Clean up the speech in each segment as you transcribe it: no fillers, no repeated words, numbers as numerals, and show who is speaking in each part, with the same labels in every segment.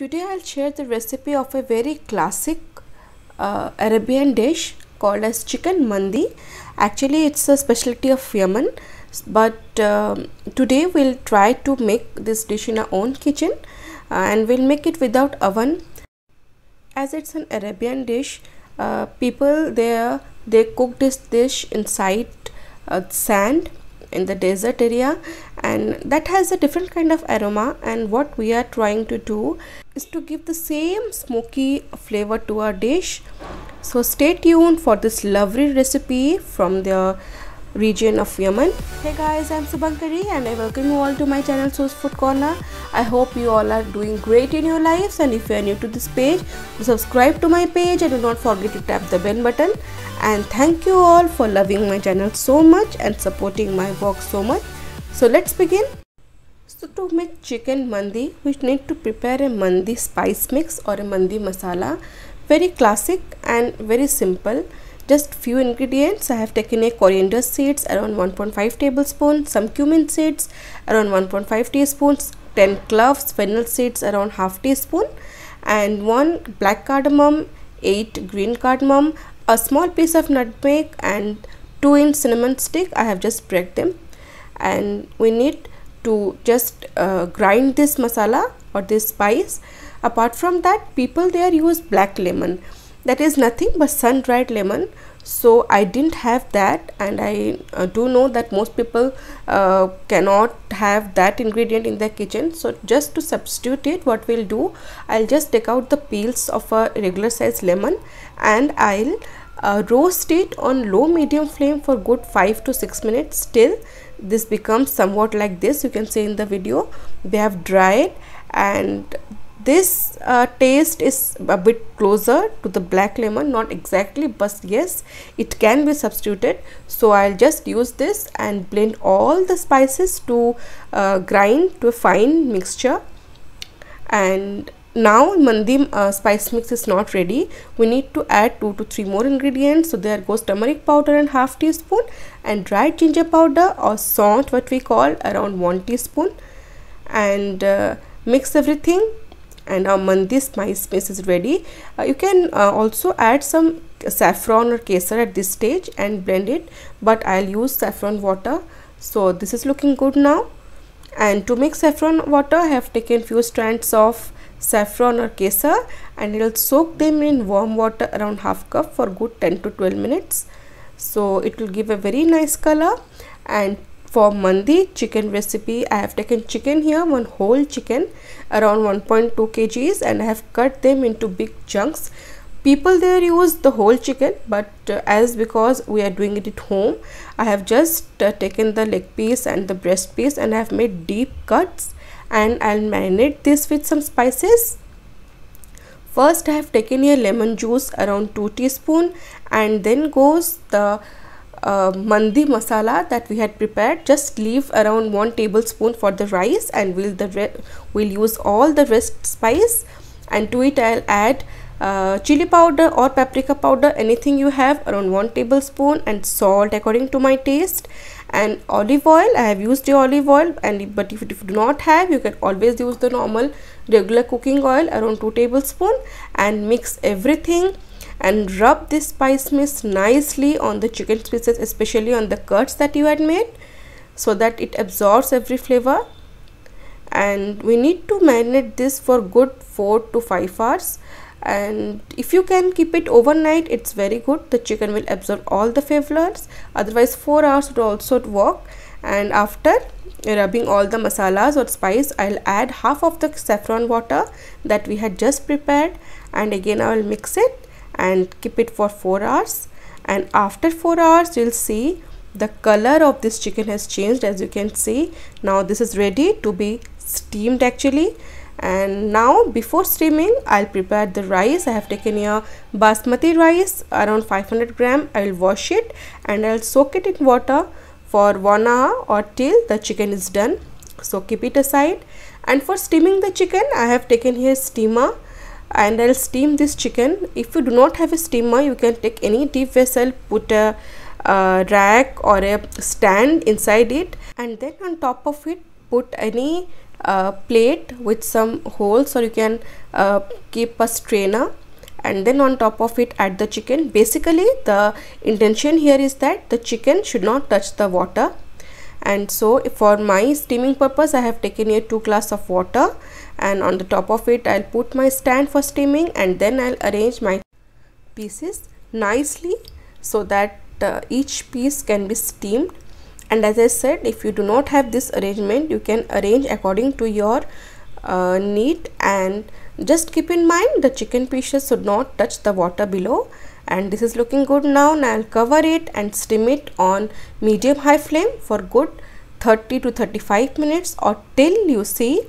Speaker 1: Today I'll share the recipe of a very classic Arabian dish called as chicken mandi. Actually it's a specialty of Yemen, but today we'll try to make this dish in our own kitchen and we'll make it without oven. As it's an Arabian dish, people there they cook this dish inside sand in the desert area, and that has a different kind of aroma. And what we are trying to do is to give the same smoky flavor to our dish. So stay tuned for this lovely recipe from the region of Yemen. Hey guys, I'm Subankari and I welcome you all to my channel Source Food Corner. I hope you all are doing great in your lives, and if you are new to this page, subscribe to my page and do not forget to tap the bell button. And thank you all for loving my channel so much and supporting my work so much. So let's begin. So to make chicken mandi, we need to prepare a mandi spice mix or a mandi masala. Very classic and very simple. Just few ingredients. I have taken a coriander seeds around 1.5 tablespoons, some cumin seeds around 1.5 teaspoons, 10 cloves, fennel seeds around half teaspoon, and 1 black cardamom, 8 green cardamom, a small piece of nutmeg, and 2 cinnamon stick. I have just break them, and we need to just grind this masala or this spice. Apart from that, people there use black lemon. That is nothing but sun-dried lemon. So I didn't have that, and I do know that most people cannot have that ingredient in their kitchen. So just to substitute it, what we'll do, I'll just take out the peels of a regular size lemon and I'll roast it on low medium flame for good 5 to 6 minutes till this becomes somewhat like this. You can see in the video they have dried, and this taste is a bit closer to the black lemon, not exactly, but yes, it can be substituted. So I'll just use this and blend all the spices to grind to a fine mixture. And now mandi spice mix is not ready. We need to add 2 to 3 more ingredients. So there goes turmeric powder and half teaspoon, and dried ginger powder or saunt, what we call, around 1 teaspoon, and mix everything. And our mandi spice mix is ready. You can also add some saffron or kesar at this stage and blend it, but I'll use saffron water. So this is looking good now. And to make saffron water, I have taken few strands of saffron or kesar and I'll soak them in warm water around half cup for good 10 to 12 minutes. So it will give a very nice color. And for mandi chicken recipe, I have taken chicken here, one whole chicken around 1.2 kgs, and I have cut them into big chunks. People there use the whole chicken, but because we are doing it at home, I have just taken the leg piece and the breast piece and I have made deep cuts, and I'll marinate this with some spices. First I have taken a lemon juice around 2 teaspoon, and then goes the mandi masala that we had prepared. Just leave around 1 tablespoon for the rice, and we'll use all the rest spice. And to it I'll add chili powder or paprika powder, anything you have, around 1 tablespoon, and salt according to my taste, and olive oil. I have used the olive oil, but if you do not have, you can always use the normal regular cooking oil around 2 tablespoon, and mix everything and rub this spice mix nicely on the chicken pieces, especially on the cuts that you had made, so that it absorbs every flavor. And we need to marinate this for good 4 to 5 hours, and if you can keep it overnight, it's very good. The chicken will absorb all the flavors. Otherwise 4 hours would also work. And after rubbing all the masalas or spice, I'll add half of the saffron water that we had just prepared, and again I will mix it and keep it for 4 hours. And after 4 hours, you'll see the color of this chicken has changed. As you can see, now this is ready to be steamed actually. And now before steaming, I'll prepare the rice. I have taken a basmati rice around 500 gram. I will wash it and I'll soak it in water for 1 hour or till the chicken is done. So keep it aside. And for steaming the chicken, I have taken here steamer, and I'll steam this chicken. If you do not have a steamer, you can take any deep vessel, put a rack or a stand inside it, and then on top of it put any plate with some holes, or you can keep a strainer, and then on top of it add the chicken. Basically the intention here is that the chicken should not touch the water. And so for my steaming purpose I have taken here 2 glasses of water, and on the top of it I'll put my stand for steaming, and then I'll arrange my pieces nicely so that each piece can be steamed. And as I said, if you do not have this arrangement, you can arrange according to your need, and just keep in mind the chicken pieces should not touch the water below. And this is looking good now. Now I'll cover it and steam it on medium high flame for good 30 to 35 minutes, or till you see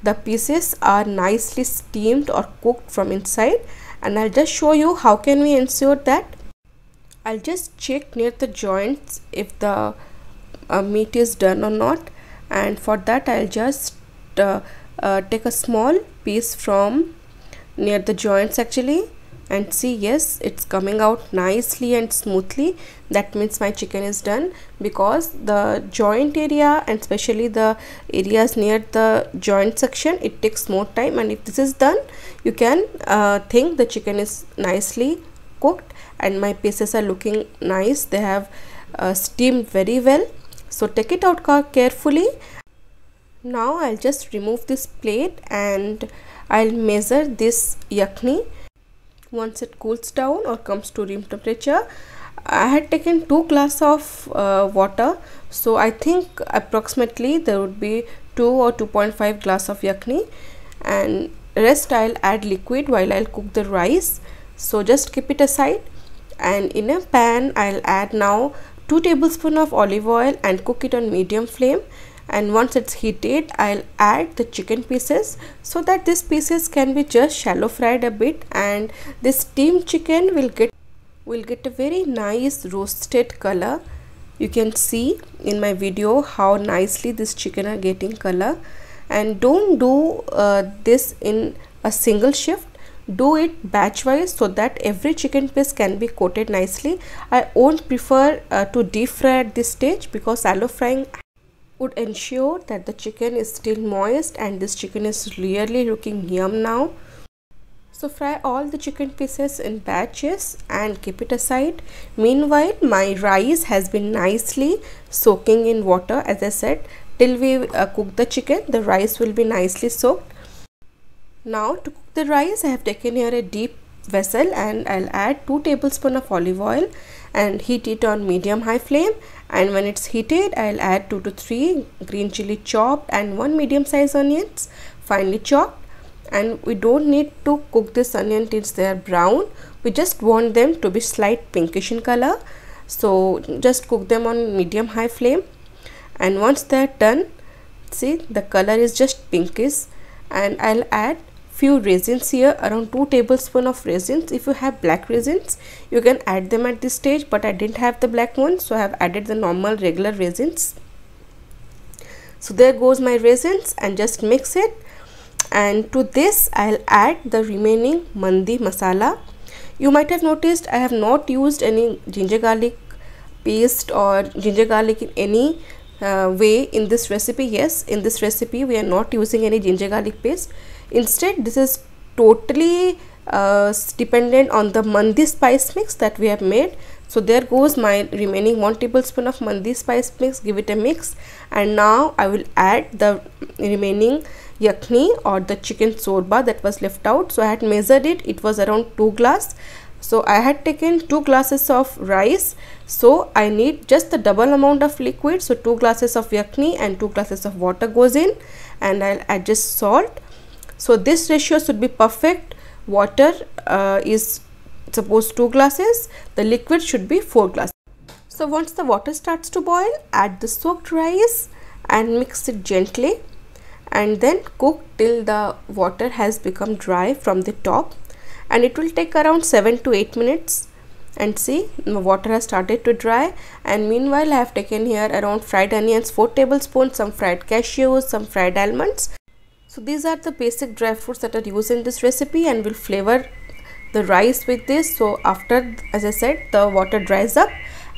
Speaker 1: the pieces are nicely steamed or cooked from inside. And I'll just show you how can we ensure that. I'll just check near the joints if the meat is done or not, and for that I'll just take a small piece from near the joints actually, and see, yes, it's coming out nicely and smoothly. That means my chicken is done, because the joint area and especially the areas near the joint section, it takes more time, and if this is done, you can think the chicken is nicely cooked. And my pieces are looking nice, they have steamed very well. So take it out carefully. Now I'll just remove this plate and I'll measure this yakni. Once it cools down or comes to room temperature, I had taken 2 glasses of water, so I think approximately there would be 2 or 2.5 glass of yakni, and rest I'll add liquid while I'll cook the rice. So just keep it aside, and in a pan I'll add now 2 tablespoons of olive oil and cook it on medium flame. And once it's heated, I'll add the chicken pieces so that these pieces can be just shallow fried a bit, and this steamed chicken will get a very nice roasted color. You can see in my video how nicely this chicken are getting color. And don't do this in a single shift, do it batch wise so that every chicken piece can be coated nicely. I won't prefer to deep fry at this stage, because shallow frying would ensure that the chicken is still moist, and this chicken is really looking yum now. So fry all the chicken pieces in batches and keep it aside. Meanwhile, my rice has been nicely soaking in water. As I said, till we cook the chicken, the rice will be nicely soaked. Now to cook the rice, I have taken here a deep vessel, and I'll add 2 tablespoons of olive oil and heat it on medium high flame. And when it's heated, I'll add 2 to 3 green chili chopped and 1 medium size onions finely chopped. And we don't need to cook this onion till they are brown, we just want them to be slight pinkish in color. So just cook them on medium high flame, and once they're done, see the color is just pinkish. And I'll add few raisins here, around 2 tablespoons of raisins. If you have black raisins, you can add them at this stage, but I didn't have the black ones, so I have added the normal regular raisins. So there goes my raisins, and just mix it. And to this I'll add the remaining mandi masala. You might have noticed I have not used any ginger garlic paste or ginger garlic in any way in this recipe. Yes, in this recipe we are not using any ginger garlic paste. Instead, this is totally dependent on the mandi spice mix that we have made. So there goes my remaining 1 tablespoon of mandi spice mix. Give it a mix, and now I will add the remaining yakni or the chicken sorba that was left out. So I had measured it, it was around 2 glasses. So I had taken 2 glasses of rice, so I need just the double amount of liquid. So 2 glasses of yakni and 2 glasses of water goes in, and I'll adjust salt. So this ratio should be perfect. Water is suppose 2 glasses, the liquid should be 4 glasses. So once the water starts to boil, add the soaked rice and mix it gently, and then cook till the water has become dry from the top, and it will take around 7 to 8 minutes. And see, the water has started to dry, and meanwhile I have taken here around fried onions 4 tablespoons, some fried cashews, some fried almonds. So these are the basic dry fruits that are used in this recipe, and will flavor the rice with this. So after, as I said, the water dries up,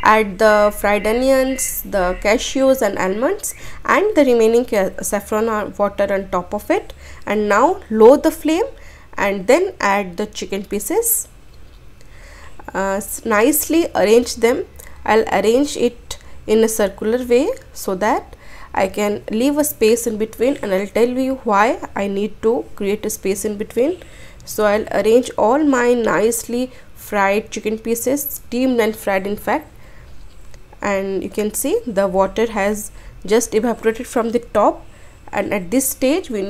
Speaker 1: Add the fried onions, the cashews and almonds, and the remaining saffron water on top of it. And now lower the flame and then add the chicken pieces. Nicely arrange them. I'll arrange it in a circular way so that I can leave a space in between, and I'll tell you why I need to create a space in between. So I'll arrange all my nicely fried chicken pieces, steamed and fried in fact, and you can see the water has just evaporated from the top, and at this stage we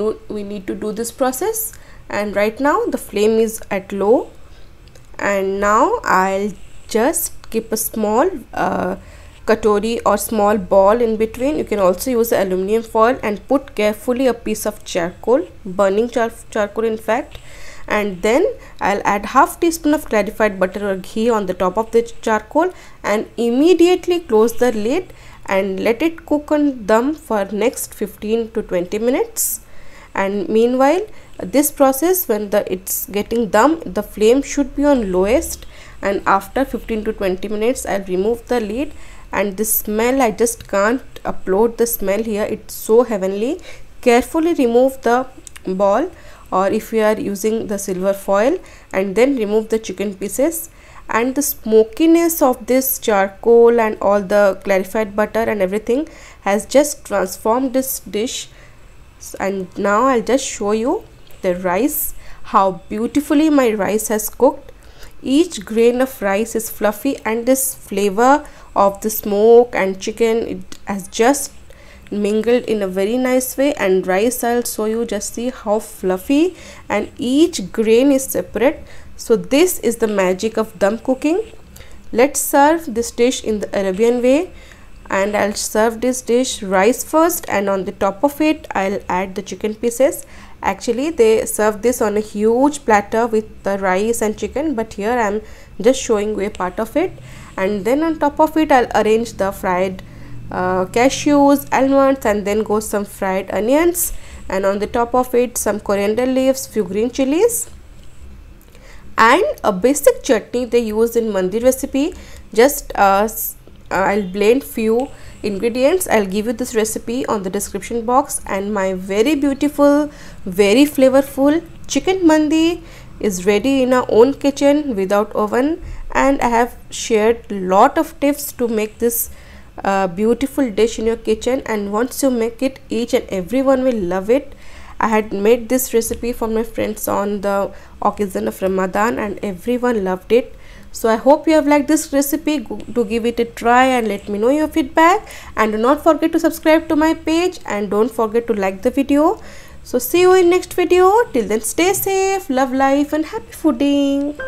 Speaker 1: need to do this process. And right now the flame is at low, and now I'll just keep a small katori or small ball in between. You can also use aluminum foil and put carefully a piece of charcoal, burning charcoal in fact, and then I'll add half teaspoon of clarified butter or ghee on the top of the charcoal and immediately close the lid and let it cook on dum for next 15 to 20 minutes. And meanwhile, this process, when it's getting dum, the flame should be on lowest, and after 15 to 20 minutes I'll remove the lid. And the smell, I just can't upload the smell here, it's so heavenly. Carefully remove the ball, or if you are using the silver foil, and then remove the chicken pieces. And the smokiness of this charcoal and all the clarified butter and everything has just transformed this dish. And now I'll just show you the rice, how beautifully my rice has cooked. Each grain of rice is fluffy, and this flavor of the smoke and chicken, it has just mingled in a very nice way. And rice, I'll show you, just see how fluffy, and each grain is separate. So this is the magic of dum cooking. Let's serve this dish in the Arabian way, and I'll serve this dish rice first, and on the top of it I'll add the chicken pieces. Actually they serve this on a huge platter with the rice and chicken, but here I'm just showing you a part of it. And then on top of it I'll arrange the fried cashews, almonds, and then go some fried onions, and on the top of it some coriander leaves, few green chilies, and a basic chutney they use in mandi recipe. Just I'll blend few ingredients. I'll give you this recipe on the description box. And my very beautiful, very flavorful chicken mandi is ready in our own kitchen without oven, and I have shared lot of tips to make this beautiful dish in your kitchen. And once you make it, each and everyone will love it. I had made this recipe for my friends on the occasion of Ramadan, and everyone loved it. So I hope you have liked this recipe. Do give it a try and let me know your feedback, and do not forget to subscribe to my page, and don't forget to like the video. So see you in next video. Till then, stay safe, love life, and happy fooding.